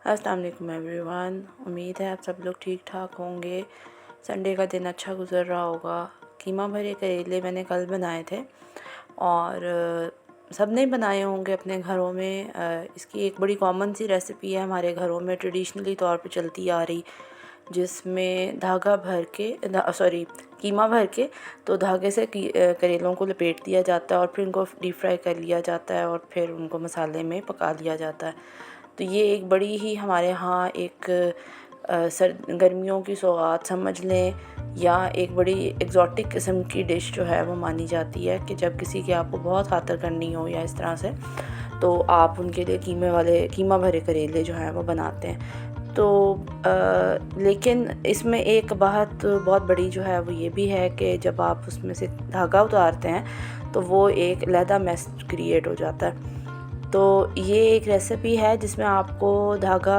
अस्सलाम वालेकुम एवरीवन। उम्मीद है आप सब लोग ठीक ठाक होंगे। संडे का दिन अच्छा गुज़र रहा होगा। कीमा भरे करेले मैंने कल बनाए थे और सब ने बनाए होंगे अपने घरों में। इसकी एक बड़ी कॉमन सी रेसिपी है हमारे घरों में, ट्रेडिशनली तौर पे चलती आ रही, जिसमें धागा भर के कीमा भर के तो धागे से करेलों को लपेट दिया जाता है और फिर उनको डीप फ्राई कर लिया जाता है और फिर उनको मसाले में पका लिया जाता है। तो ये एक बड़ी ही हमारे यहाँ एक गर्मियों की सौगात समझ लें, या एक बड़ी एग्ज़ॉटिक किस्म की डिश जो है वो मानी जाती है कि जब किसी की आपको बहुत खातिर करनी हो या इस तरह से, तो आप उनके लिए कीमा भरे करेले जो हैं वो बनाते हैं। तो लेकिन इसमें एक बात बहुत बड़ी जो है वो ये भी है कि जब आप उसमें से धागा उतारते हैं तो वो एक अलहदा मेस क्रिएट हो जाता है। तो ये एक रेसिपी है जिसमें आपको धागा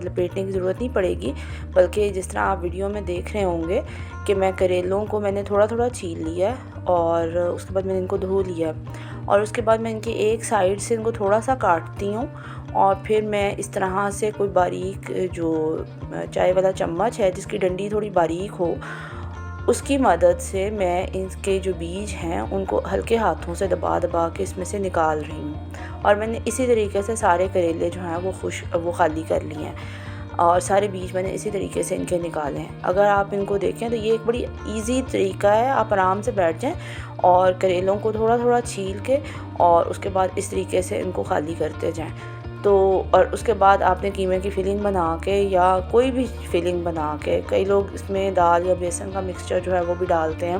लपेटने की ज़रूरत नहीं पड़ेगी, बल्कि जिस तरह आप वीडियो में देख रहे होंगे कि मैं करेलों को मैंने थोड़ा थोड़ा छील लिया और उसके बाद मैंने इनको धो लिया और उसके बाद मैं इनकी एक साइड से इनको थोड़ा सा काटती हूँ और फिर मैं इस तरह से कोई बारीक जो चाय वाला चम्मच है जिसकी डंडी थोड़ी बारीक हो, उसकी मदद से मैं इसके जो बीज हैं उनको हल्के हाथों से दबा दबा के इसमें से निकाल रही हूँ। और मैंने इसी तरीके से सारे करेले जो हैं वो खाली कर लिए हैं और सारे बीज मैंने इसी तरीके से इनके निकाले हैं। अगर आप इनको देखें तो ये एक बड़ी इजी तरीका है, आप आराम से बैठ जाएं और करेलों को थोड़ा थोड़ा छील के और उसके बाद इस तरीके से इनको खाली करते जाएं। तो और उसके बाद आपने कीमे की फिलिंग बना के या कोई भी फिलिंग बना के, कई लोग इसमें दाल या बेसन का मिक्सचर जो है वो भी डालते हैं,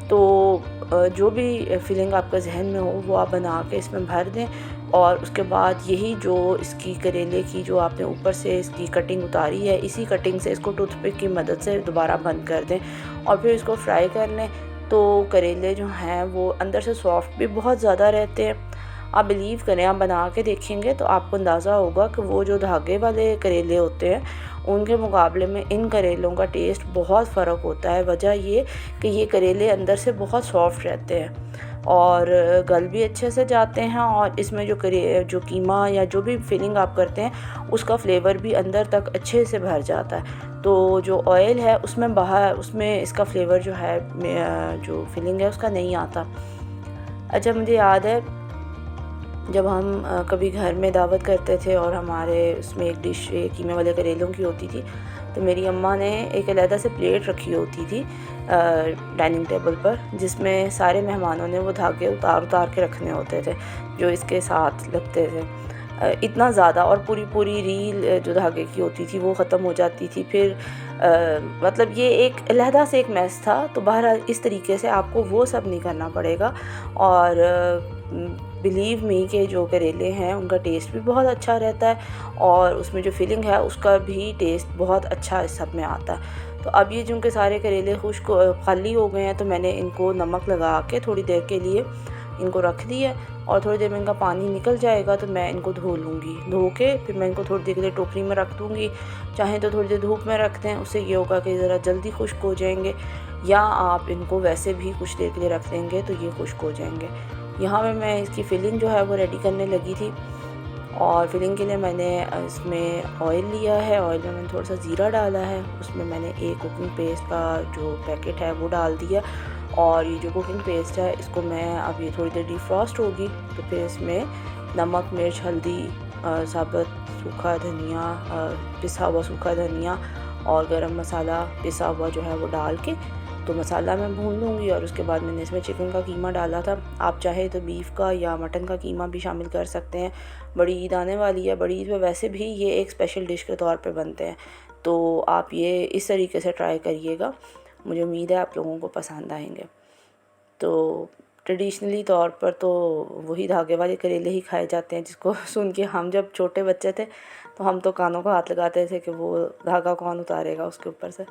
तो जो भी फिलिंग आपका जहन में हो वो आप बना के इसमें भर दें। और उसके बाद यही जो इसकी करेले की जो आपने ऊपर से इसकी कटिंग उतारी है, इसी कटिंग से इसको टूथपिक की मदद से दोबारा बंद कर दें और फिर इसको फ्राई कर लें। तो करेले जो हैं वो अंदर से सॉफ्ट भी बहुत ज़्यादा रहते हैं। आप बिलीव करें, आप बना के देखेंगे तो आपको अंदाज़ा होगा कि वो जो धागे वाले करेले होते हैं उनके मुकाबले में इन करेलों का टेस्ट बहुत फ़र्क होता है। वजह ये कि ये करेले अंदर से बहुत सॉफ्ट रहते हैं और गल भी अच्छे से जाते हैं और इसमें जो कीमा या जो भी फिलिंग आप करते हैं उसका फ्लेवर भी अंदर तक अच्छे से भर जाता है। तो जो ऑयल है उसमें इसका फ्लेवर जो है जो फिलिंग है उसका नहीं आता। अच्छा, मुझे याद है जब हम कभी घर में दावत करते थे और हमारे उसमें एक डिश कीमे वाले करेलों की होती थी, तो मेरी अम्मा ने एक अलग से प्लेट रखी होती थी डाइनिंग टेबल पर, जिसमें सारे मेहमानों ने वो धागे उतार उतार के रखने होते थे जो इसके साथ लगते थे। इतना ज़्यादा, और पूरी पूरी रील जो धागे की होती थी वो ख़त्म हो जाती थी। फिर मतलब ये एक अलहदा से एक मैस था। तो बहरहाल इस तरीके से आपको वो सब नहीं करना पड़ेगा और बिलीव मी के जो करेले हैं उनका टेस्ट भी बहुत अच्छा रहता है और उसमें जो फिलिंग है उसका भी टेस्ट बहुत अच्छा इस सब में आता है। तो अब ये जो उनके सारे करेले खुश्क खाली हो गए हैं, तो मैंने इनको नमक लगा के थोड़ी देर के लिए इनको रख दिया और थोड़ी देर में इनका पानी निकल जाएगा तो मैं इनको धो लूँगी। धो के फिर मैं इनको थोड़ी देर के लिए टोकरी में रख दूँगी। चाहें तो थोड़ी देर धूप में रख दें, उससे ये होगा कि ज़रा जल्दी खुश्क हो जाएंगे, या आप इनको वैसे भी कुछ देर के लिए रख देंगे तो ये खुश्क हो जाएंगे। यहाँ पे मैं इसकी फिलिंग जो है वो रेडी करने लगी थी और फिलिंग के लिए मैंने इसमें ऑयल लिया है। ऑयल में मैंने थोड़ा सा ज़ीरा डाला है, उसमें मैंने एक कुकिंग पेस्ट का जो पैकेट है वो डाल दिया और ये जो कुकिंग पेस्ट है इसको मैं अब ये थोड़ी देर डिफ्रॉस्ट होगी तो फिर इसमें नमक, मिर्च, हल्दी, साबुत सूखा धनिया, पिसा हुआ सूखा धनिया और गरम मसाला पिसा हुआ जो है वो डाल के तो मसाला मैं भून लूँगी। और उसके बाद मैंने इसमें चिकन का कीमा डाला था। आप चाहे तो बीफ का या मटन का कीमा भी शामिल कर सकते हैं। बड़ी ईद आने वाली है, बड़ी ईद में वैसे भी ये एक स्पेशल डिश के तौर पे बनते हैं, तो आप ये इस तरीके से ट्राई करिएगा। मुझे उम्मीद है आप लोगों को पसंद आएंगे। तो ट्रेडिशनली तौर पर तो वही धागे वाले करेले ही खाए जाते हैं, जिसको सुन के हम जब छोटे बच्चे थे तो हम तो कानों को हाथ लगाते थे कि वो धागा कौन उतारेगा उसके ऊपर से।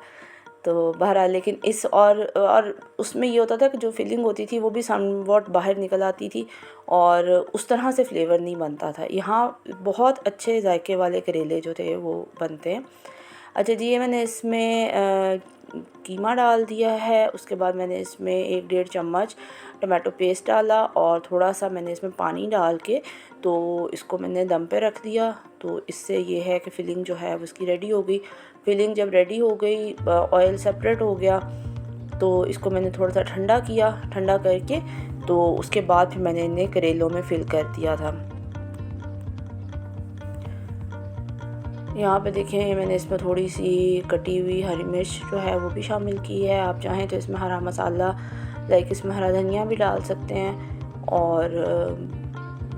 तो बहरहाल लेकिन और उसमें ये होता था कि जो फिलिंग होती थी वो भी समवॉट बाहर निकल आती थी और उस तरह से फ्लेवर नहीं बनता था। यहाँ बहुत अच्छे जायके वाले करेले जो थे वो बनते हैं। अच्छा जी, ये मैंने इसमें कीमा डाल दिया है। उसके बाद मैंने इसमें 1-1.5 चम्मच टमाटो पेस्ट डाला और थोड़ा सा मैंने इसमें पानी डाल के तो इसको मैंने दम पे रख दिया। तो इससे ये है कि फ़िलिंग जो है वो इसकी रेडी हो गई। फ़िलिंग जब रेडी हो गई, ऑयल सेपरेट हो गया, तो इसको मैंने थोड़ा सा ठंडा किया। ठंडा करके तो उसके बाद फिर मैंने इन्हें करेलों में फ़िल कर दिया था। यहाँ पे देखें मैंने इसमें थोड़ी सी कटी हुई हरी मिर्च जो है वो भी शामिल की है। आप चाहें तो इसमें हरा मसाला लाइक इसमें हरा धनिया भी डाल सकते हैं। और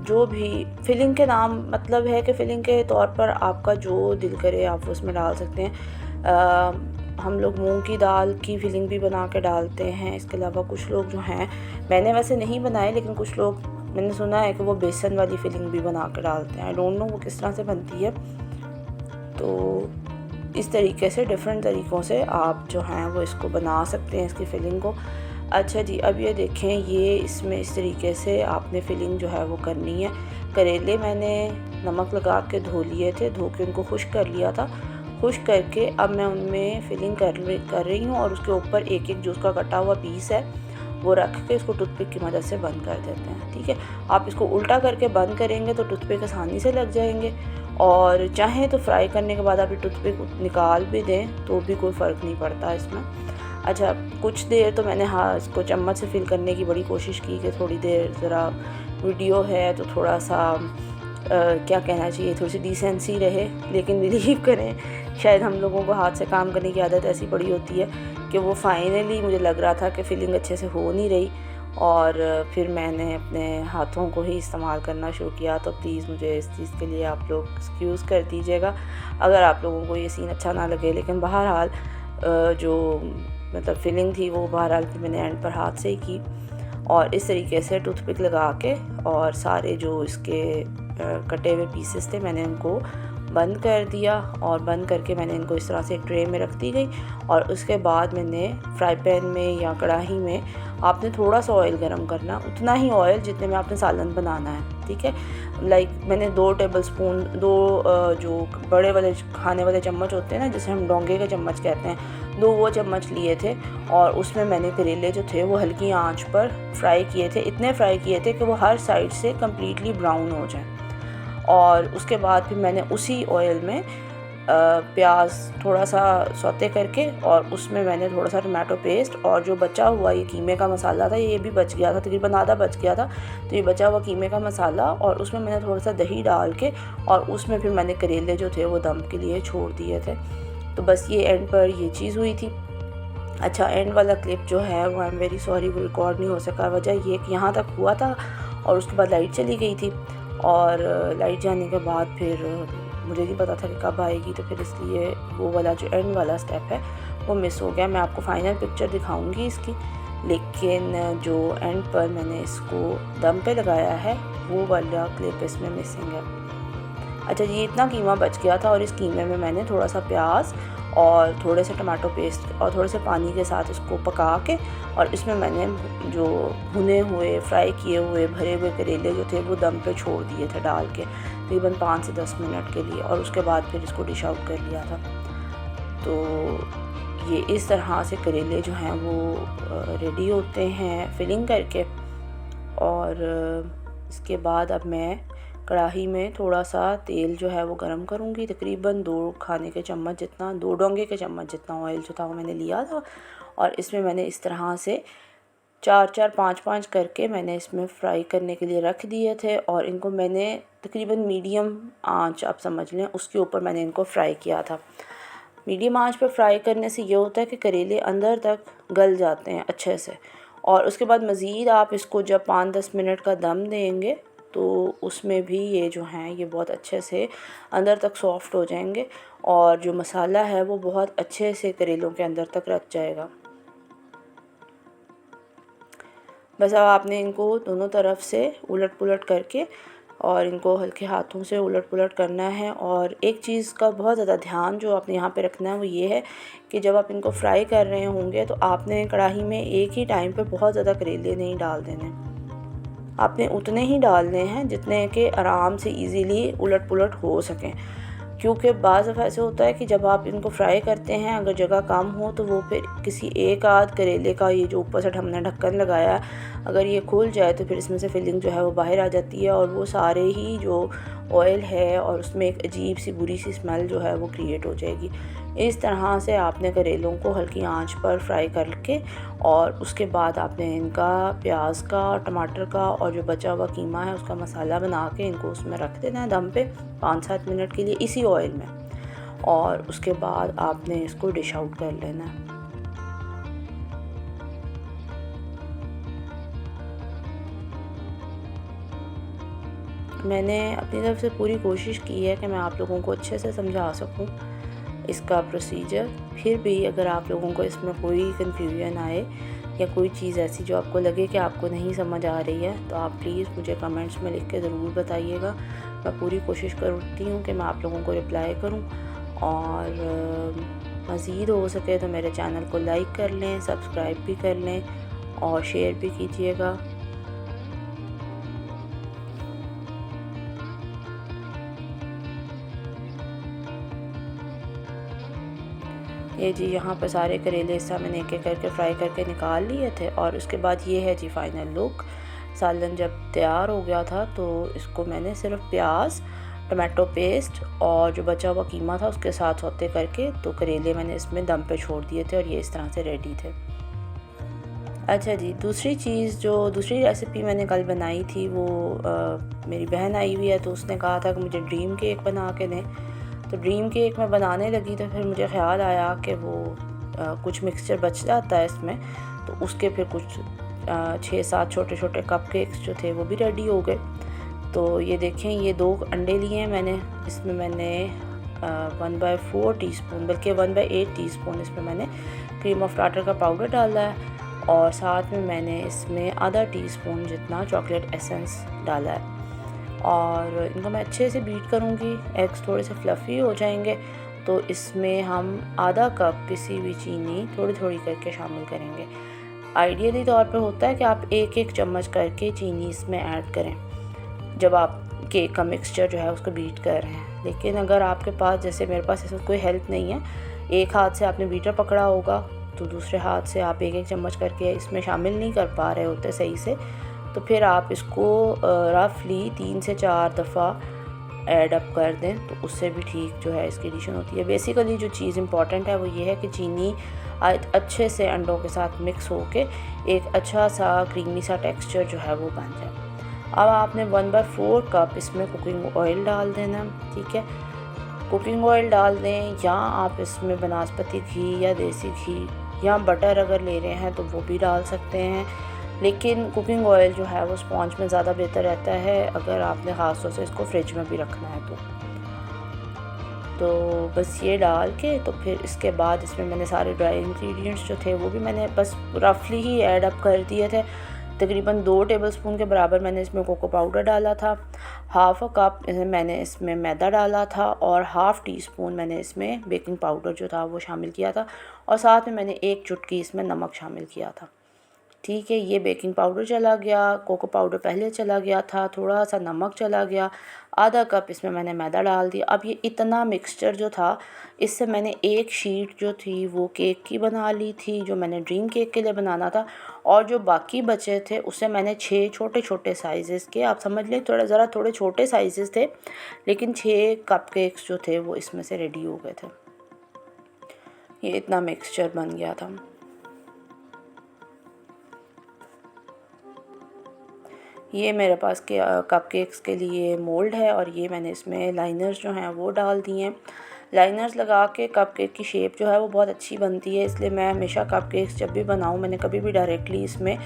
जो भी फ़िलिंग के नाम मतलब है कि फ़िलिंग के तौर पर आपका जो दिल करे आप उसमें डाल सकते हैं। हम लोग मूंग की दाल की फ़िलिंग भी बना के डालते हैं। इसके अलावा कुछ लोग जो हैं, मैंने वैसे नहीं बनाए लेकिन कुछ लोग मैंने सुना है कि वो बेसन वाली फ़िलिंग भी बना के डालते हैं। आई डोंट नो वो किस तरह से बनती है। तो इस तरीके से डिफरेंट तरीक़ों से आप जो हैं वो इसको बना सकते हैं, इसकी फ़िलिंग को। अच्छा जी, अब ये देखें, ये इसमें इस तरीके से आपने फ़िलिंग जो है वो करनी है। करेले मैंने नमक लगा के धो लिए थे, धो के उनको खुश्क कर लिया था। खुश्क करके अब मैं उनमें फ़िलिंग कर रही हूँ और उसके ऊपर एक जो उसका कटा हुआ पीस है वो रख के इसको टूथपिक की मदद से बंद कर देते हैं। ठीक है, आप इसको उल्टा करके बंद करेंगे तो टूथपिक आसानी से लग जाएंगे, और चाहें तो फ्राई करने के बाद आप ये टूथपिक निकाल भी दें तो भी कोई फ़र्क नहीं पड़ता इसमें। अच्छा, कुछ देर तो मैंने इसको चम्मच से फिल करने की बड़ी कोशिश की कि थोड़ी देर ज़रा वीडियो है तो थोड़ा सा क्या कहना चाहिए, थोड़ी सी डिसेंसी रहे। लेकिन बिलीव करें, शायद हम लोगों को हाथ से काम करने की आदत ऐसी पड़ी होती है कि वो फाइनली मुझे लग रहा था कि फ़िलिंग अच्छे से हो नहीं रही, और फिर मैंने अपने हाथों को ही इस्तेमाल करना शुरू किया। तो प्लीज़ मुझे इस चीज़ के लिए आप लोग एक्सक्यूज़ कर दीजिएगा अगर आप लोगों को ये सीन अच्छा ना लगे। लेकिन बहरहाल जो मतलब फ़िलिंग थी वो बहरहाल मैंने एंड पर हाथ से ही की, और इस तरीके से टूथपिक लगा के और सारे जो इसके कटे हुए पीसेस थे मैंने उनको बंद कर दिया। और बंद करके मैंने इनको इस तरह से एक ट्रे में रख दी गई। और उसके बाद मैंने फ्राई पैन में या कढ़ाई में आपने थोड़ा सा ऑयल गरम करना, उतना ही ऑयल जितने में आपने सालन बनाना है। ठीक है, लाइक मैंने 2 टेबलस्पून, 2 जो बड़े वाले खाने वाले चम्मच होते हैं ना, जिसे हम डोंगे के चम्मच कहते हैं, 2 वो चम्मच लिए थे। और उसमें मैंने करेले जो थे वो हल्की आंच पर फ्राई किए थे। इतने फ्राई किए थे कि वो हर साइड से कम्प्लीटली ब्राउन हो जाए। और उसके बाद फिर मैंने उसी ऑयल में प्याज थोड़ा सा सौते करके, और उसमें मैंने थोड़ा सा टमाटो पेस्ट और जो बचा हुआ ये कीमे का मसाला था, ये भी बच गया था, तकरीबन आधा बच गया था, तो ये बचा हुआ कीमे का मसाला, और उसमें मैंने थोड़ा सा दही डाल के और उसमें फिर मैंने करेले जो थे वो दम के लिए छोड़ दिए थे। तो बस ये एंड पर ये चीज़ हुई थी। अच्छा, एंड वाला क्लिप जो है वो आई एम वेरी सॉरी वो रिकॉर्ड नहीं हो सका। वजह ये कि यहाँ तक हुआ था और उसके बाद लाइट चली गई थी, और लाइट जाने के बाद फिर मुझे नहीं पता था कि कब आएगी, तो फिर इसलिए वो वाला जो एंड वाला स्टेप है वो मिस हो गया। मैं आपको फाइनल पिक्चर दिखाऊंगी इसकी, लेकिन जो एंड पर मैंने इसको दम पे लगाया है वो वाला क्लिप इसमें मिसिंग है। अच्छा जी, इतना कीमा बच गया था और इस कीमे में मैंने थोड़ा सा प्याज और थोड़े से टमाटो पेस्ट और थोड़े से पानी के साथ इसको पका के, और इसमें मैंने जो भुने हुए फ्राई किए हुए भरे हुए करेले जो थे वो दम पे छोड़ दिए थे डाल के, तकरीबन 5 से 10 मिनट के लिए, और उसके बाद फिर इसको डिश आउट कर लिया था। तो ये इस तरह से करेले जो हैं वो रेडी होते हैं फिलिंग करके। और इसके बाद अब मैं कढ़ाई में थोड़ा सा तेल जो है वो गरम करूँगी, तकरीबन 2 खाने के चम्मच जितना, 2 डोंगे के चम्मच जितना ऑयल जो था वो मैंने लिया था। और इसमें मैंने इस तरह से 4-4, 5-5 करके मैंने इसमें फ्राई करने के लिए रख दिए थे, और इनको मैंने तकरीबन मीडियम आंच आप समझ लें उसके ऊपर मैंने इनको फ्राई किया था। मीडियम आंच पर फ्राई करने से ये होता है कि करेले अंदर तक गल जाते हैं अच्छे से, और उसके बाद मज़ीद आप इसको जब 5-10 मिनट का दम देंगे तो उसमें भी ये जो हैं ये बहुत अच्छे से अंदर तक सॉफ़्ट हो जाएंगे, और जो मसाला है वो बहुत अच्छे से करेलों के अंदर तक रच जाएगा। बस अब आपने इनको दोनों तरफ से उलट पुलट करके और इनको हल्के हाथों से उलट पुलट करना है। और एक चीज़ का बहुत ज़्यादा ध्यान जो आपने यहाँ पे रखना है वो ये है कि जब आप इनको फ्राई कर रहे होंगे तो आपने कढ़ाई में एक ही टाइम पे बहुत ज़्यादा करेले नहीं डाल देने, आपने उतने ही डालने हैं जितने कि आराम से इजीली उलट पुलट हो सकें। क्योंकि बाज़ दफ़ा ऐसे होता है कि जब आप इनको फ्राई करते हैं, अगर जगह कम हो तो वो फिर किसी एक आध करेले का ये जो ऊपर से हमने ढक्कन लगाया, अगर ये खुल जाए तो फिर इसमें से फिलिंग जो है वो बाहर आ जाती है और वो सारे ही जो ऑयल है और उसमें एक अजीब सी बुरी सी स्मेल जो है वो क्रिएट हो जाएगी। इस तरह से आपने करेलों को हल्की आंच पर फ्राई करके और उसके बाद आपने इनका प्याज का, टमाटर का और जो बचा हुआ कीमा है उसका मसाला बना के इनको उसमें रख देना है दम पे 5-7 मिनट के लिए इसी ऑयल में, और उसके बाद आपने इसको डिश आउट कर लेना है। मैंने अपनी तरफ से पूरी कोशिश की है कि मैं आप लोगों को अच्छे से समझा सकूं इसका प्रोसीजर। फिर भी अगर आप लोगों को इसमें कोई कन्फ्यूजन आए या कोई चीज़ ऐसी जो आपको लगे कि आपको नहीं समझ आ रही है तो आप प्लीज़ मुझे कमेंट्स में लिख के ज़रूर बताइएगा। मैं पूरी कोशिश करती हूँ कि मैं आप लोगों को रिप्लाई करूँ, और मज़ीद हो सके तो मेरे चैनल को लाइक कर लें, सब्सक्राइब भी कर लें और शेयर भी कीजिएगा। ये जी यहाँ पर सारे करेले इस मैंने एक एक करके फ्राई करके निकाल लिए थे, और उसके बाद ये है जी फाइनल लुक। सालन जब तैयार हो गया था तो इसको मैंने सिर्फ प्याज, टमाटो पेस्ट और जो बचा हुआ कीमा था उसके साथ सौते करके तो करेले मैंने इसमें दम पे छोड़ दिए थे और ये इस तरह से रेडी थे। अच्छा जी, दूसरी रेसिपी मैंने कल बनाई थी वो मेरी बहन आई हुई है तो उसने कहा था कि मुझे ड्रीम केक बना के दें। तो ड्रीम केक मैं बनाने लगी तो फिर मुझे ख़्याल आया कि वो कुछ मिक्सचर बच जाता है इसमें, तो उसके फिर कुछ 6-7 छोटे छोटे कप केक्स जो थे वो भी रेडी हो गए। तो ये देखें, ये 2 अंडे लिए हैं मैंने, इसमें मैंने 1/4 टीस्पून बल्कि 1/8 टीस्पून इसमें मैंने क्रीम ऑफ टार्टर का पाउडर डाला है, और साथ में मैंने इसमें आधा टीस्पून जितना चॉकलेट एसेंस डाला है, और इनको मैं अच्छे से बीट करूँगी। एग्स थोड़े से फ्लफ़ी हो जाएंगे तो इसमें हम आधा कप पिसी हुई चीनी थोड़ी थोड़ी करके शामिल करेंगे। आइडियली तौर पे होता है कि आप 1-1 चम्मच करके चीनी इसमें ऐड करें जब आप केक का मिक्सचर जो है उसको बीट कर रहे हैं। लेकिन अगर आपके पास, जैसे मेरे पास ऐसा कोई हेल्प नहीं है, एक हाथ से आपने बीटर पकड़ा होगा तो दूसरे हाथ से आप 1-1 चम्मच करके इसमें शामिल नहीं कर पा रहे होते सही से, तो फिर आप इसको रफली 3 से 4 दफ़ा ऐड अप कर दें तो उससे भी ठीक जो है इसकी एडिशन होती है। बेसिकली जो चीज़ इम्पॉर्टेंट है वो ये है कि चीनी अच्छे से अंडों के साथ मिक्स होके एक अच्छा सा क्रीमी सा टेक्सचर जो है वो बन जाए। अब आपने 1/4 कप इसमें कुकिंग ऑयल डाल देना, ठीक है। कुकिंग ऑयल डाल दें, या आप इसमें बनास्पति घी या देसी घी या बटर अगर ले रहे हैं तो वो भी डाल सकते हैं, लेकिन कुकिंग ऑयल जो है वो स्पॉन्ज में ज़्यादा बेहतर रहता है अगर आपने ख़ास तौर से इसको फ्रिज में भी रखना है तो बस ये डाल के तो फिर इसके बाद इसमें मैंने सारे ड्राई इंग्रेडिएंट्स जो थे वो भी मैंने बस रफली ही ऐड अप कर दिए थे। तकरीबन 2 टेबलस्पून के बराबर मैंने इसमें कोको पाउडर डाला था, हाफ़ कप मैंने इसमें मैदा डाला था, और हाफ़ टी-स्पून मैंने इसमें बेकिंग पाउडर जो था वो शामिल किया था, और साथ में मैंने 1 चुटकी इसमें नमक शामिल किया था। ठीक है, ये बेकिंग पाउडर चला गया, कोको पाउडर पहले चला गया था, थोड़ा सा नमक चला गया, आधा कप इसमें मैंने मैदा डाल दिया। अब ये इतना मिक्सचर जो था, इससे मैंने एक शीट जो थी वो केक की बना ली थी जो मैंने ड्रीम केक के लिए बनाना था, और जो बाकी बचे थे उससे मैंने 6 छोटे छोटे साइज़ के, आप समझ लें थोड़े छोटे साइज़ थे, लेकिन 6 कप केक्स जो थे वो इसमें से रेडी हो गए थे। ये इतना मिक्सचर बन गया था। ये मेरे पास के कपकेक्स के लिए मोल्ड है, और ये मैंने इसमें लाइनर्स जो हैं वो डाल दिए हैं। लाइनर्स लगा के कपकेक की शेप जो है वो बहुत अच्छी बनती है, इसलिए मैं हमेशा कपकेक्स जब भी बनाऊँ, मैंने कभी भी डायरेक्टली इसमें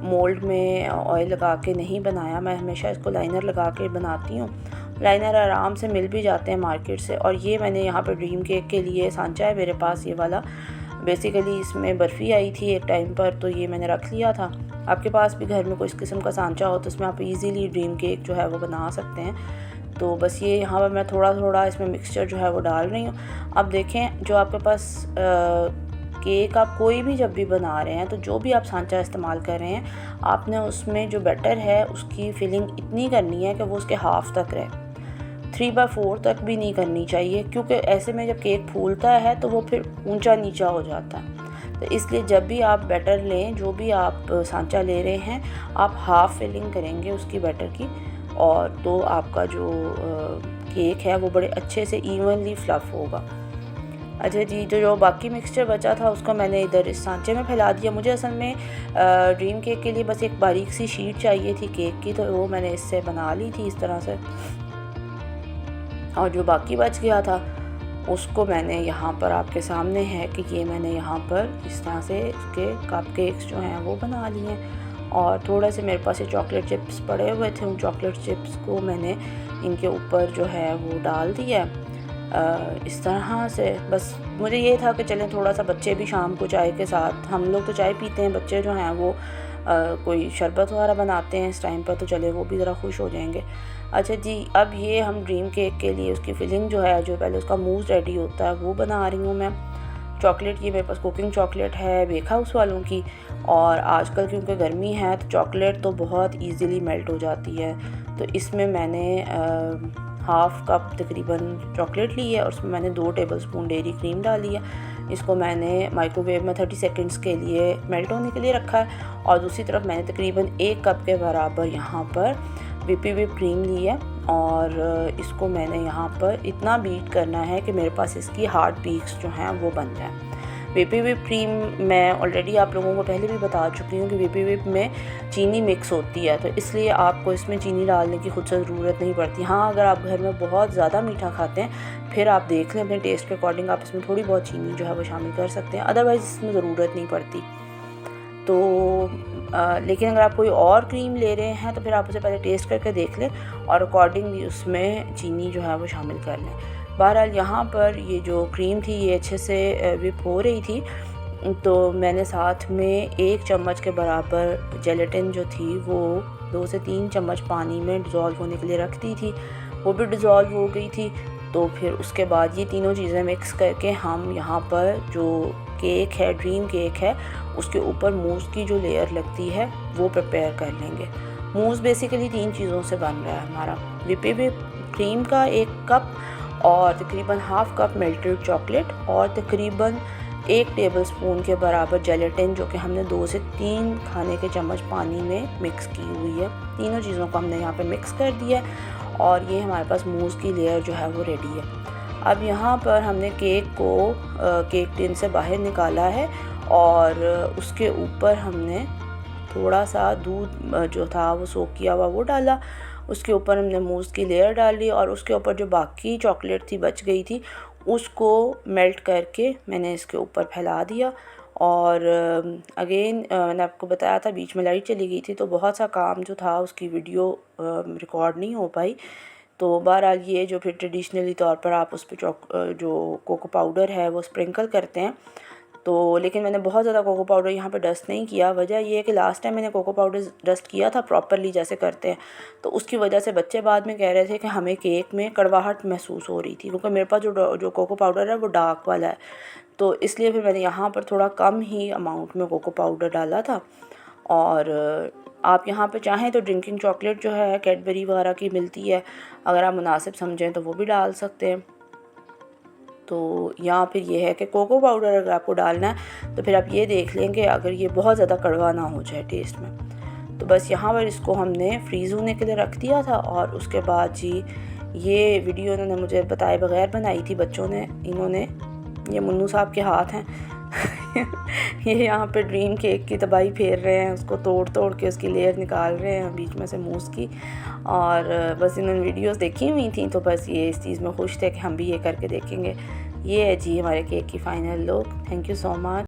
मोल्ड में ऑयल लगा के नहीं बनाया, मैं हमेशा इसको लाइनर लगा के बनाती हूँ। लाइनर आराम से मिल भी जाते हैं मार्केट से, और ये मैंने यहाँ पर ड्रीम केक के लिए सांचा है मेरे पास ये वाला। बेसिकली इसमें बर्फ़ी आई थी एक टाइम पर तो ये मैंने रख लिया था। आपके पास भी घर में कोई इस किस्म का सांचा हो तो इसमें आप इजीली ड्रीम केक जो है वो बना सकते हैं। तो बस ये यहाँ पर मैं थोड़ा थोड़ा इसमें मिक्सचर जो है वो डाल रही हूँ। अब देखें, जो आपके पास केक आप कोई भी जब भी बना रहे हैं तो जो भी आप सांचा इस्तेमाल कर रहे हैं, आपने उसमें जो बैटर है उसकी फिलिंग इतनी करनी है कि वो उसके हाफ़ तक रहे। 3/4 तक भी नहीं करनी चाहिए, क्योंकि ऐसे में जब केक फूलता है तो वो फिर ऊंचा नीचा हो जाता है। तो इसलिए जब भी आप बैटर लें, जो भी आप सांचा ले रहे हैं, आप हाफ़ फिलिंग करेंगे उसकी बैटर की, और तो आपका जो केक है वो बड़े अच्छे से इवनली फ्लफ़ होगा। अच्छा जी, जो बाकी मिक्सचर बचा था उसको मैंने इधर इस सांचे में फैला दिया। मुझे असल में ड्रीम केक के लिए बस एक बारीक सी शीट चाहिए थी केक की, तो वो मैंने इससे बना ली थी इस तरह से। और जो बाकी बच गया था उसको मैंने यहाँ पर आपके सामने है कि ये मैंने यहाँ पर इस तरह से इसके कप केक्स जो हैं वो बना लिए हैं। और थोड़े से मेरे पास ये चॉकलेट चिप्स पड़े हुए थे, उन चॉकलेट चिप्स को मैंने इनके ऊपर जो है वो डाल दिया इस तरह से। बस मुझे ये था कि चलें थोड़ा सा बच्चे भी शाम को चाय के साथ, हम लोग तो चाय पीते हैं, बच्चे जो हैं वो कोई शरबत वगैरह बनाते हैं इस टाइम पर, तो चले वो भी ज़रा खुश हो जाएंगे। अच्छा जी, अब ये हम ड्रीम केक के लिए उसकी फिलिंग जो है, जो पहले उसका मूस रेडी होता है वो बना रही हूँ मैं। चॉकलेट, ये मेरे पास कुकिंग चॉकलेट है बेक हाउस वालों की, और आजकल क्योंकि गर्मी है तो चॉकलेट तो बहुत इजीली मेल्ट हो जाती है। तो इसमें मैंने हाफ़ कप तकरीबन चॉकलेट ली है और उसमें मैंने 2 टेबलस्पून डेयरी क्रीम डाली है। इसको मैंने माइक्रोवेव में 30 सेकंड्स के लिए मेल्ट होने के लिए रखा है। और दूसरी तरफ मैंने तकरीबन 1 कप के बराबर यहाँ पर व्हिप क्रीम ली है, और इसको मैंने यहाँ पर इतना बीट करना है कि मेरे पास इसकी हार्ड पीक्स जो हैं वो बन जाएँ। व्हिप क्रीम मैं ऑलरेडी आप लोगों को पहले भी बता चुकी हूँ कि व्हिप में चीनी मिक्स होती है, तो इसलिए आपको इसमें चीनी डालने की खुद से ज़रूरत नहीं पड़ती। हाँ, अगर आप घर में बहुत ज़्यादा मीठा खाते हैं फिर आप देख लें अपने टेस्ट के अकॉर्डिंग, आप इसमें थोड़ी बहुत चीनी जो है वो शामिल कर सकते हैं, अदरवाइज़ इसमें ज़रूरत नहीं पड़ती। तो लेकिन अगर आप कोई और क्रीम ले रहे हैं तो फिर आप उसे पहले टेस्ट करके देख लें और अकॉर्डिंगली उसमें चीनी जो है वो शामिल कर लें। बहरहाल यहाँ पर ये जो क्रीम थी ये अच्छे से व्हिप हो रही थी, तो मैंने साथ में 1 चम्मच के बराबर जेलेटिन जो थी वो 2 से 3 चम्मच पानी में डिज़ोल्व होने के लिए रख दी थी, वो भी डिज़ोल्व हो गई थी। तो फिर उसके बाद ये तीनों चीज़ें मिक्स करके हम यहाँ पर जो केक है, ड्रीम केक है, उसके ऊपर मूस की जो लेयर लगती है वो प्रिपेयर कर लेंगे। मूस बेसिकली 3 चीज़ों से बन रहा है हमारा, व्हिप क्रीम का 1 कप और तकरीबन हाफ़ कप मेल्टेड चॉकलेट और तकरीबन 1 टेबलस्पून के बराबर जेलेटिन, जो कि हमने 2 से 3 खाने के चम्मच पानी में मिक्स की हुई है। तीनों चीज़ों को हमने यहाँ पे मिक्स कर दिया है और ये हमारे पास मूस की लेयर जो है वो रेडी है। अब यहाँ पर हमने केक को केक टिन से बाहर निकाला है और उसके ऊपर हमने थोड़ा सा दूध जो था वो सोक किया हुआ वो डाला, उसके ऊपर हमने मूस की लेयर डाली और उसके ऊपर जो बाकी चॉकलेट थी बच गई थी उसको मेल्ट करके मैंने इसके ऊपर फैला दिया। और अगेन मैंने आपको बताया था बीच में लाइट चली गई थी तो बहुत सा काम जो था उसकी वीडियो रिकॉर्ड नहीं हो पाई। तो बहरहाल ये जो फिर ट्रेडिशनली तौर पर आप उस पर जो कोको पाउडर है वो स्प्रिंकल करते हैं, तो लेकिन मैंने बहुत ज़्यादा कोको पाउडर यहाँ पे डस्ट नहीं किया। वजह ये है कि लास्ट टाइम मैंने कोको पाउडर डस्ट किया था प्रॉपरली जैसे करते हैं, तो उसकी वजह से बच्चे बाद में कह रहे थे कि हमें केक में कड़वाहट महसूस हो रही थी, क्योंकि मेरे पास जो कोको पाउडर है वो डार्क वाला है, तो इसलिए फिर मैंने यहाँ पर थोड़ा कम ही अमाउंट में कोको पाउडर डाला था। और आप यहाँ पे चाहें तो ड्रिंकिंग चॉकलेट जो है कैडबरी वगैरह की मिलती है, अगर आप मुनासिब समझें तो वो भी डाल सकते हैं। तो यहाँ फिर ये है कि कोको पाउडर अगर आपको डालना है तो फिर आप ये देख लेंगे अगर ये बहुत ज़्यादा कड़वा ना हो जाए टेस्ट में। तो बस यहाँ पर इसको हमने फ्रीज़ होने के लिए रख दिया था और उसके बाद जी ये वीडियो इन्होंने मुझे बताए बगैर बनाई थी बच्चों ने, इन्होंने, ये मुन्नू साहब के हाथ हैं ये यहाँ पे ड्रीम केक की तबाही फेर रहे हैं, उसको तोड़ तोड़ के उसकी लेयर निकाल रहे हैं बीच में से मूस की। और बस इन्होंने वीडियोस देखी हुई थी तो बस ये इस चीज़ में खुश थे कि हम भी ये करके देखेंगे। ये है जी हमारे केक की final look. Thank you so much.